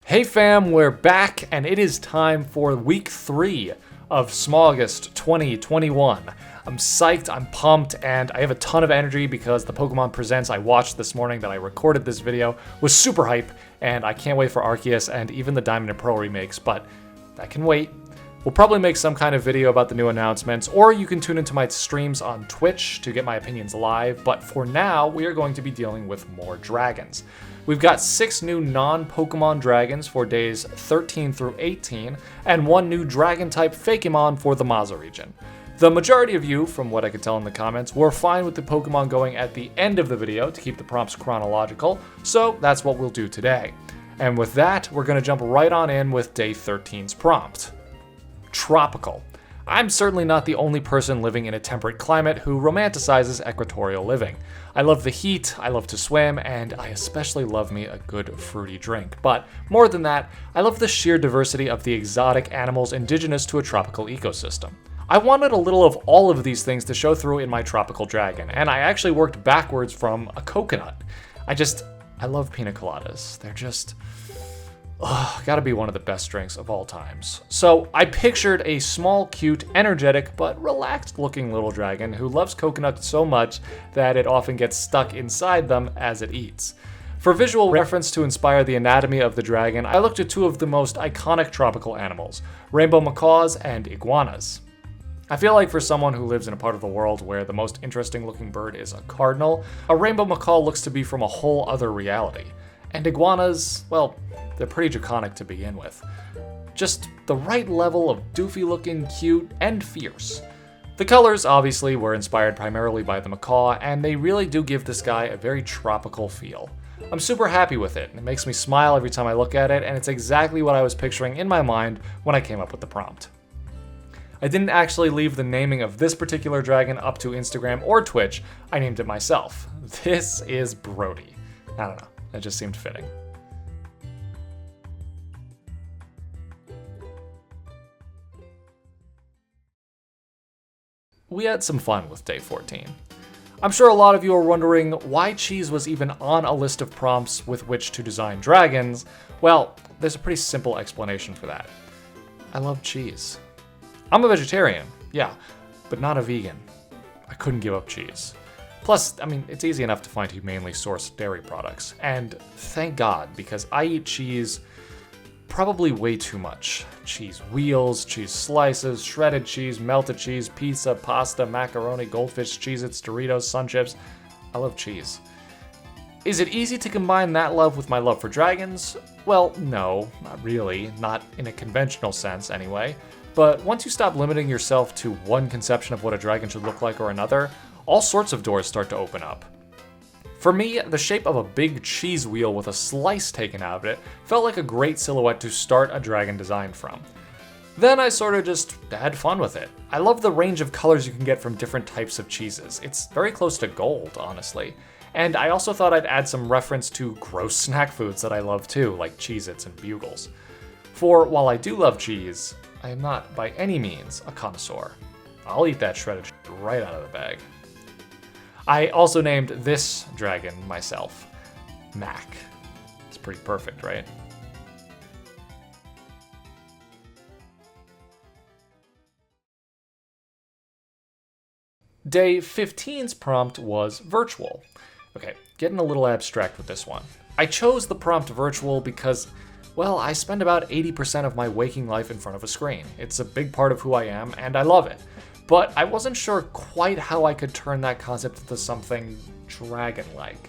Hey fam, we're back and it is time for week 3 of SMAUGUST 2021. I'm psyched, I'm pumped, and I have a ton of energy because the Pokemon Presents I watched this morning that I recorded this video was super hype, and I can't wait for Arceus and even the Diamond and Pearl remakes, but that can wait. We'll probably make some kind of video about the new announcements, or you can tune into my streams on Twitch to get my opinions live, but for now, we are going to be dealing with more dragons. We've got 6 new non-Pokemon dragons for days 13 through 18, and 1 new dragon-type Fakemon for the Maza region. The majority of you, from what I could tell in the comments, were fine with the Pokemon going at the end of the video to keep the prompts chronological, so that's what we'll do today. And with that, we're going to jump right on in with day 13's prompt. Tropical. I'm certainly not the only person living in a temperate climate who romanticizes equatorial living. I love the heat, I love to swim, and I especially love me a good fruity drink. But more than that, I love the sheer diversity of the exotic animals indigenous to a tropical ecosystem. I wanted a little of all of these things to show through in my tropical dragon, and I actually worked backwards from a coconut. I love pina coladas. They're just... gotta be one of the best drinks of all times. So I pictured a small, cute, energetic, but relaxed looking little dragon who loves coconut so much that it often gets stuck inside them as it eats. For visual reference to inspire the anatomy of the dragon, I looked at 2 of the most iconic tropical animals, rainbow macaws and iguanas. I feel like for someone who lives in a part of the world where the most interesting looking bird is a cardinal, a rainbow macaw looks to be from a whole other reality. And iguanas, well, they're pretty draconic to begin with. Just the right level of doofy looking, cute, and fierce. The colors, obviously, were inspired primarily by the macaw, and they really do give this guy a very tropical feel. I'm super happy with it, and it makes me smile every time I look at it, and it's exactly what I was picturing in my mind when I came up with the prompt. I didn't actually leave the naming of this particular dragon up to Instagram or Twitch, I named it myself. This is Brody. I don't know, it just seemed fitting. We had some fun with day 14. I'm sure a lot of you are wondering why cheese was even on a list of prompts with which to design dragons. Well, there's a pretty simple explanation for that. I love cheese. I'm a vegetarian, yeah, but not a vegan. I couldn't give up cheese. Plus, it's easy enough to find humanely sourced dairy products. And thank God, because I eat cheese probably way too much. Cheese wheels, cheese slices, shredded cheese, melted cheese, pizza, pasta, macaroni, goldfish, Cheez-Its, Doritos, Sun Chips. I love cheese. Is it easy to combine that love with my love for dragons? Well, no, not really. Not in a conventional sense, anyway. But once you stop limiting yourself to one conception of what a dragon should look like or another, all sorts of doors start to open up. For me, the shape of a big cheese wheel with a slice taken out of it felt like a great silhouette to start a dragon design from. Then I sort of just had fun with it. I love the range of colors you can get from different types of cheeses. It's very close to gold, honestly. And I also thought I'd add some reference to gross snack foods that I love too, like Cheez-Its and Bugles. For while I do love cheese, I am not by any means a connoisseur. I'll eat that shredded right out of the bag. I also named this dragon myself, Mac. It's pretty perfect, right? Day 15's prompt was virtual. Okay, getting a little abstract with this one. I chose the prompt virtual because, well, I spend about 80% of my waking life in front of a screen. It's a big part of who I am, and I love it. But I wasn't sure quite how I could turn that concept into something dragon-like.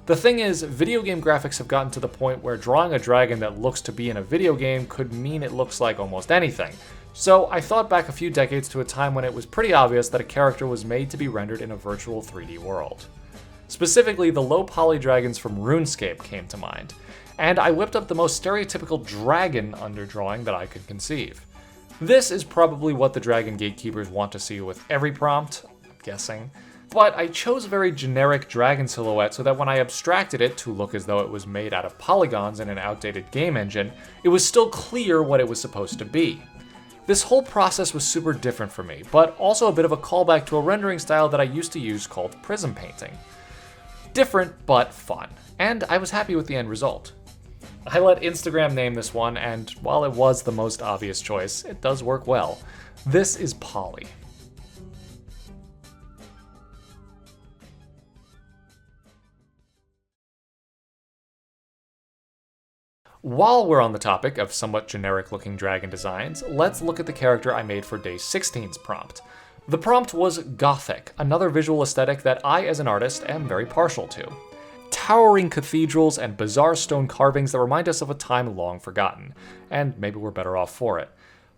The thing is, video game graphics have gotten to the point where drawing a dragon that looks to be in a video game could mean it looks like almost anything. So I thought back a few decades to a time when it was pretty obvious that a character was made to be rendered in a virtual 3D world. Specifically, the low-poly dragons from RuneScape came to mind, and I whipped up the most stereotypical dragon underdrawing that I could conceive. This is probably what the dragon gatekeepers want to see with every prompt, I'm guessing, but I chose a very generic dragon silhouette so that when I abstracted it to look as though it was made out of polygons in an outdated game engine, it was still clear what it was supposed to be. This whole process was super different for me, but also a bit of a callback to a rendering style that I used to use called prism painting. Different, but fun, and I was happy with the end result. I let Instagram name this one, and while it was the most obvious choice, it does work well. This is Polly. While we're on the topic of somewhat generic-looking dragon designs, let's look at the character I made for Day 16's prompt. The prompt was Gothic, another visual aesthetic that I, as an artist, am very partial to. Towering cathedrals and bizarre stone carvings that remind us of a time long forgotten, and maybe we're better off for it.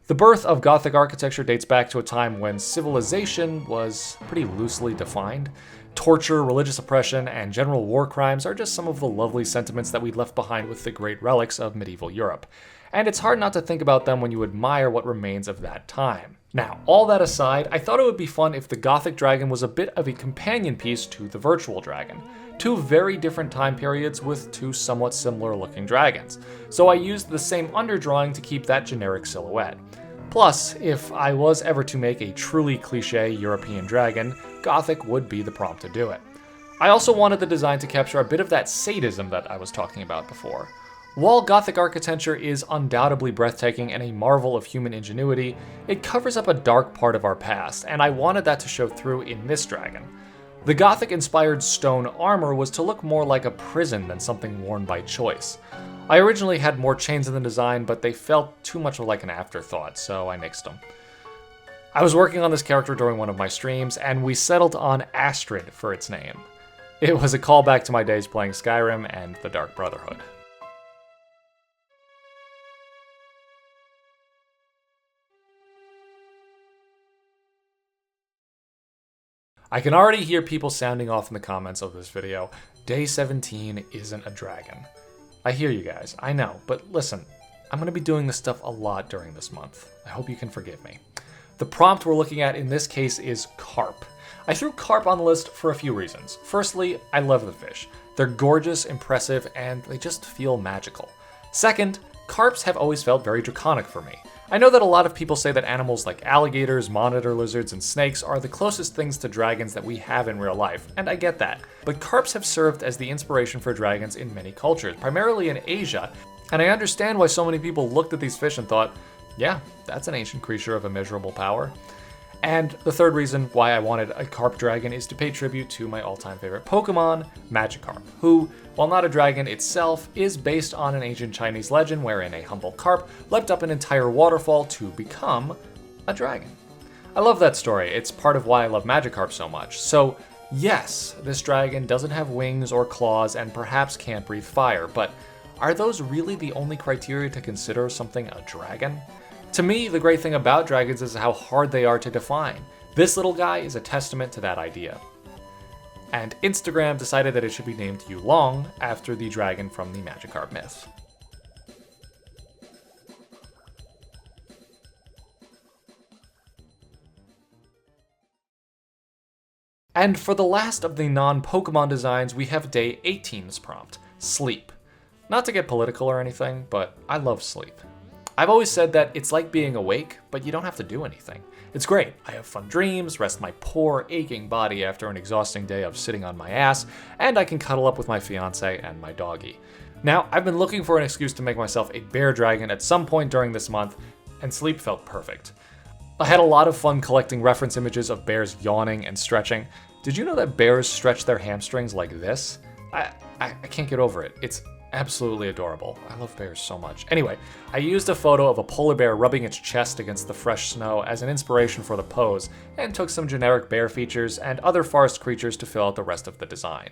The birth of Gothic architecture dates back to a time when civilization was pretty loosely defined. Torture, religious oppression, and general war crimes are just some of the lovely sentiments that we left behind with the great relics of medieval Europe. And it's hard not to think about them when you admire what remains of that time. Now, all that aside, I thought it would be fun if the Gothic dragon was a bit of a companion piece to the virtual dragon. Two very different time periods with two somewhat similar looking dragons. So I used the same underdrawing to keep that generic silhouette. Plus, if I was ever to make a truly cliché European dragon, Gothic would be the prompt to do it. I also wanted the design to capture a bit of that sadism that I was talking about before. While Gothic architecture is undoubtedly breathtaking and a marvel of human ingenuity, it covers up a dark part of our past, and I wanted that to show through in this dragon. The Gothic-inspired stone armor was to look more like a prison than something worn by choice. I originally had more chains in the design, but they felt too much like an afterthought, so I nixed them. I was working on this character during one of my streams, and we settled on Astrid for its name. It was a callback to my days playing Skyrim and the Dark Brotherhood. I can already hear people sounding off in the comments of this video. Day 17 isn't a dragon. I hear you guys, I know, but listen, I'm going to be doing this stuff a lot during this month. I hope you can forgive me. The prompt we're looking at in this case is carp. I threw carp on the list for a few reasons. Firstly, I love the fish. They're gorgeous, impressive, and they just feel magical. Second, carps have always felt very draconic for me. I know that a lot of people say that animals like alligators, monitor lizards, and snakes are the closest things to dragons that we have in real life, and I get that. But carps have served as the inspiration for dragons in many cultures, primarily in Asia, and I understand why so many people looked at these fish and thought, yeah, that's an ancient creature of immeasurable power. And the third reason why I wanted a carp dragon is to pay tribute to my all-time favorite Pokemon, Magikarp, who, while not a dragon itself, is based on an ancient Chinese legend wherein a humble carp leapt up an entire waterfall to become a dragon. I love that story. It's part of why I love Magikarp so much. So, yes, this dragon doesn't have wings or claws and perhaps can't breathe fire, but are those really the only criteria to consider something a dragon? To me, the great thing about dragons is how hard they are to define. This little guy is a testament to that idea. And Instagram decided that it should be named Yulong after the dragon from the Magikarp myth. And for the last of the non-Pokemon designs, we have Day 18's prompt, Sleep. Not to get political or anything, but I love sleep. I've always said that it's like being awake, but you don't have to do anything. It's great. I have fun dreams, rest my poor, aching body after an exhausting day of sitting on my ass, and I can cuddle up with my fiance and my doggy. Now, I've been looking for an excuse to make myself a bear dragon at some point during this month, and sleep felt perfect. I had a lot of fun collecting reference images of bears yawning and stretching. Did you know that bears stretch their hamstrings like this? I can't get over it. It's absolutely adorable. I love bears so much. Anyway, I used a photo of a polar bear rubbing its chest against the fresh snow as an inspiration for the pose, and took some generic bear features and other forest creatures to fill out the rest of the design.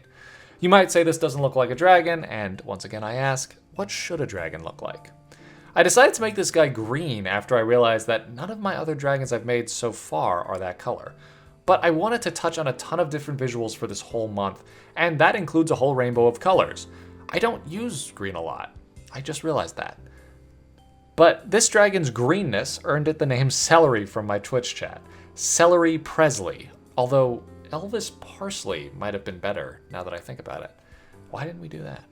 You might say this doesn't look like a dragon, and once again I ask, what should a dragon look like? I decided to make this guy green after I realized that none of my other dragons I've made so far are that color. But I wanted to touch on a ton of different visuals for this whole month, and that includes a whole rainbow of colors. I don't use green a lot. I just realized that. But this dragon's greenness earned it the name Celery from my Twitch chat. Celery Presley. Although Elvis Parsley might have been better now that I think about it. Why didn't we do that?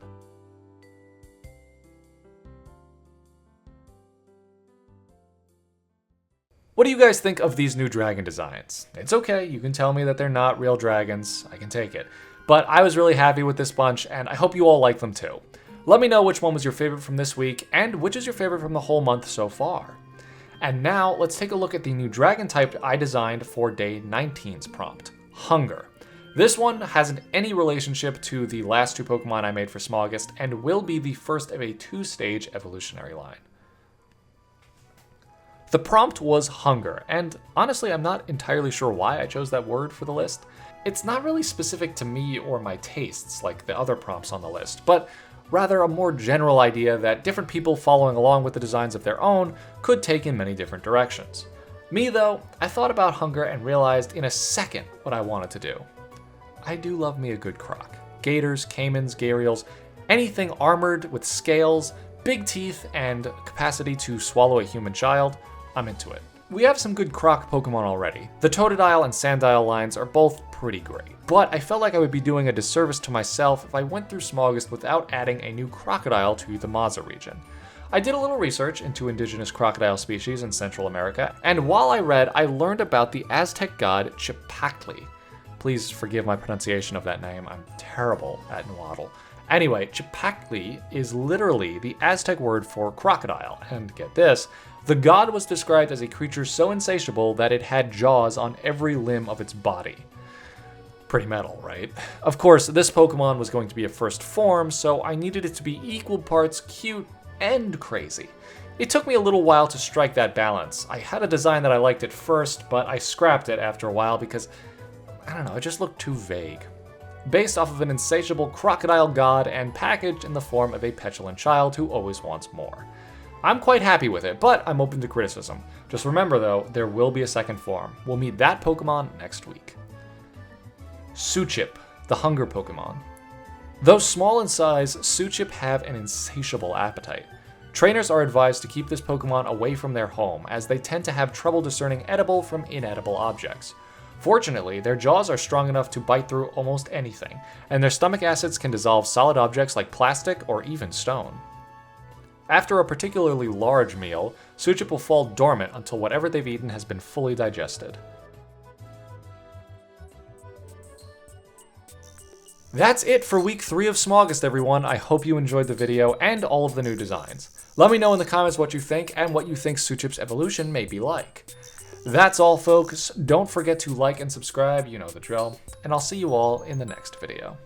What do you guys think of these new dragon designs? It's okay, you can tell me that they're not real dragons. I can take it. But I was really happy with this bunch, and I hope you all like them too. Let me know which one was your favorite from this week, and which is your favorite from the whole month so far. And now, let's take a look at the new dragon type I designed for day 19's prompt, Hunger. This one hasn't any relationship to the last two Pokemon I made for SMAUGUST, and will be the first of a 2-stage evolutionary line. The prompt was Hunger, and honestly I'm not entirely sure why I chose that word for the list. It's not really specific to me or my tastes like the other prompts on the list, but rather a more general idea that different people following along with the designs of their own could take in many different directions. Me though, I thought about Hunger and realized in a second what I wanted to do. I do love me a good croc. Gators, caimans, gharials, anything armored with scales, big teeth, and capacity to swallow a human child, I'm into it. We have some good croc Pokemon already. The Totodile and Sandile lines are both pretty great, but I felt like I would be doing a disservice to myself if I went through SMAUGUST without adding a new crocodile to the Maza region. I did a little research into indigenous crocodile species in Central America, and while I read, I learned about the Aztec god Chipactli. Please forgive my pronunciation of that name, I'm terrible at Nahuatl. Anyway, Chipactli is literally the Aztec word for crocodile, and get this, the god was described as a creature so insatiable that it had jaws on every limb of its body. Pretty metal, right? Of course, this Pokemon was going to be a first form, so I needed it to be equal parts cute and crazy. It took me a little while to strike that balance. I had a design that I liked at first, but I scrapped it after a while because, I don't know, it just looked too vague. Based off of an insatiable crocodile god and packaged in the form of a petulant child who always wants more. I'm quite happy with it, but I'm open to criticism. Just remember though, there will be a second form. We'll meet that Pokemon next week. Suchip, the Hunger Pokemon. Though small in size, Suchip have an insatiable appetite. Trainers are advised to keep this Pokemon away from their home, as they tend to have trouble discerning edible from inedible objects. Fortunately, their jaws are strong enough to bite through almost anything, and their stomach acids can dissolve solid objects like plastic or even stone. After a particularly large meal, Suchip will fall dormant until whatever they've eaten has been fully digested. That's it for week 3 of SMAUGUST, everyone. I hope you enjoyed the video and all of the new designs. Let me know in the comments what you think and what you think Suchip's evolution may be like. That's all, folks. Don't forget to like and subscribe, you know the drill, and I'll see you all in the next video.